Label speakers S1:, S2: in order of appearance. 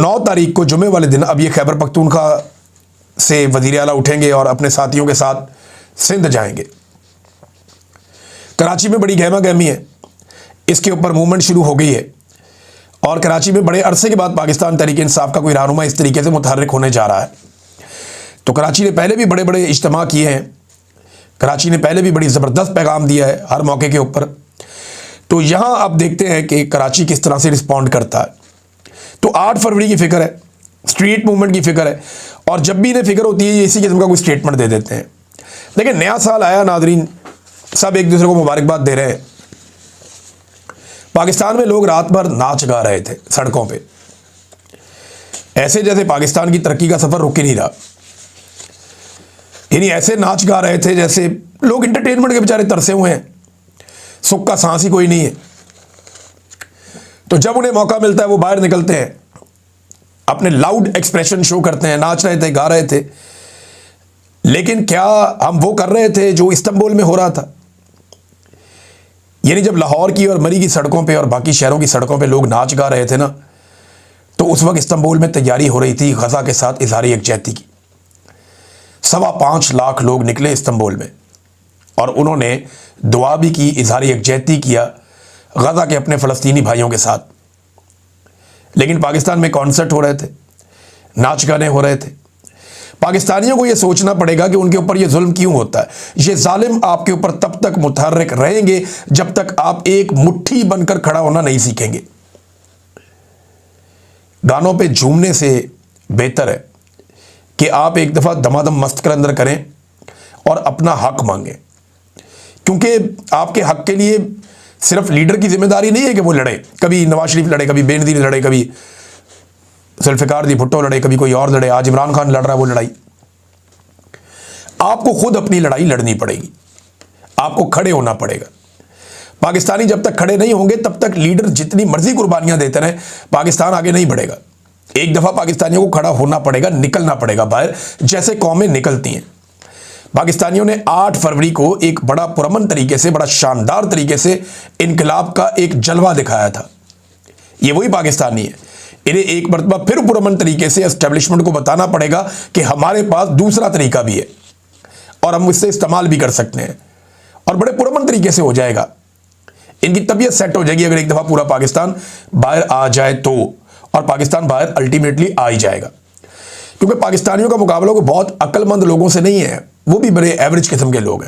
S1: 9 तारीख को जुमे वाले दिन अब ये खैबर पख्तूनख्वा से वज़ीर आला उठेंगे और अपने साथियों के साथ सिंध जाएंगे। कराची में बड़ी गहमा गहमी है, इसके ऊपर मूवमेंट शुरू हो गई है और कराची में बड़े अरसे के बाद पाकिस्तान तहरीक इंसाफ का कोई रहनुमा इस तरीके से मुतहर्रिक होने जा रहा है। तो कराची ने पहले भी बड़े बड़े इज्तिमा किए हैं, कराची ने पहले भी बड़ी ज़बरदस्त पैगाम दिया है हर मौके के ऊपर। तो यहाँ अब देखते हैं कि कराची किस तरह से रिस्पॉन्ड करता है। तो 8 फरवरी की फ़िक्र है, स्ट्रीट मूवमेंट की फ़िक्र है, और जब भी इन्हें फ़िक्र होती है ये इसी किस्म का कोई स्टेटमेंट दे देते हैं। लेकिन नया साल आया नाज़रीन, सब एक दूसरे को मुबारकबाद दे रहे हैं। पाकिस्तान में लोग रात भर नाच गा रहे थे सड़कों पे, ऐसे जैसे पाकिस्तान की तरक्की का सफ़र रुक ही नहीं रहा। यानी ऐसे नाच गा रहे थे जैसे लोग इंटरटेनमेंट के बेचारे तरसे हुए हैं, सुख का सांस ही कोई नहीं है। तो जब उन्हें मौका मिलता है वो बाहर निकलते हैं, अपने लाउड एक्सप्रेशन शो करते हैं, नाच रहे थे, गा रहे थे। लेकिन क्या हम वो कर रहे थे जो इस्तांबुल में हो रहा था? यानी जब लाहौर की और मरी की सड़कों पे और बाकी शहरों की सड़कों पे लोग नाच गा रहे थे ना, तो उस वक्त इस्तांबुल में तैयारी हो रही थी गजा के साथ इज़हार यकजहती की। 5.25 लाख लोग निकले इस्तांबुल में और उन्होंने दुआ भी की, इज़हार यकजहती किया गजा के अपने फ़लस्तीनी भाइयों के साथ। लेकिन पाकिस्तान में कॉन्सर्ट हो रहे थे, नाच गाने हो रहे थे। पाकिस्तानियों को यह सोचना पड़ेगा कि उनके ऊपर यह जुल्म क्यों होता है। ये जालिम आपके ऊपर तब तक मुतहर्रिक रहेंगे जब तक आप एक मुट्ठी बनकर खड़ा होना नहीं सीखेंगे। गानों पे झूमने से बेहतर है कि आप एक दफ़ा दमादम मस्त कर अंदर करें और अपना हक मांगें, क्योंकि आपके हक के लिए सिर्फ लीडर की जिम्मेदारी नहीं है कि वो लड़े। कभी नवाज शरीफ लड़े, कभी बेनज़ीर लड़े, कभी जुल्फ़िकार दी भुट्टो लड़े, कभी कोई और लड़े, आज इमरान खान लड़ रहा है वो लड़ाई। आपको खुद अपनी लड़ाई लड़नी पड़ेगी, आपको खड़े होना पड़ेगा। पाकिस्तानी जब तक खड़े नहीं होंगे तब तक लीडर जितनी मर्जी कुर्बानियां देते रहें, पाकिस्तान आगे नहीं बढ़ेगा। एक दफ़ा पाकिस्तानियों को खड़ा होना पड़ेगा, निकलना पड़ेगा बाहर, जैसे कौमें निकलती हैं। पाकिस्तानियों ने 8 फरवरी को एक बड़ा पुरअमन तरीके से, बड़ा शानदार तरीके से इनकलाब का एक जलवा दिखाया था। ये वही पाकिस्तानी है। इन्हें एक मरतबा फिर पुरअमन तरीके से एस्टेब्लिशमेंट को बताना पड़ेगा कि हमारे पास दूसरा तरीका भी है और हम इससे इस्तेमाल भी कर सकते हैं, और बड़े पुरअमन तरीके से हो जाएगा। इनकी तबीयत सेट हो जाएगी अगर एक दफ़ा पूरा पाकिस्तान बाहर आ जाए तो, और पाकिस्तान बाहर अल्टीमेटली आ ही जाएगा। क्योंकि पाकिस्तानियों का मुकाबला को बहुत अक्लमंद लोगों से नहीं है, वो भी बड़े एवरेज किस्म के लोग हैं।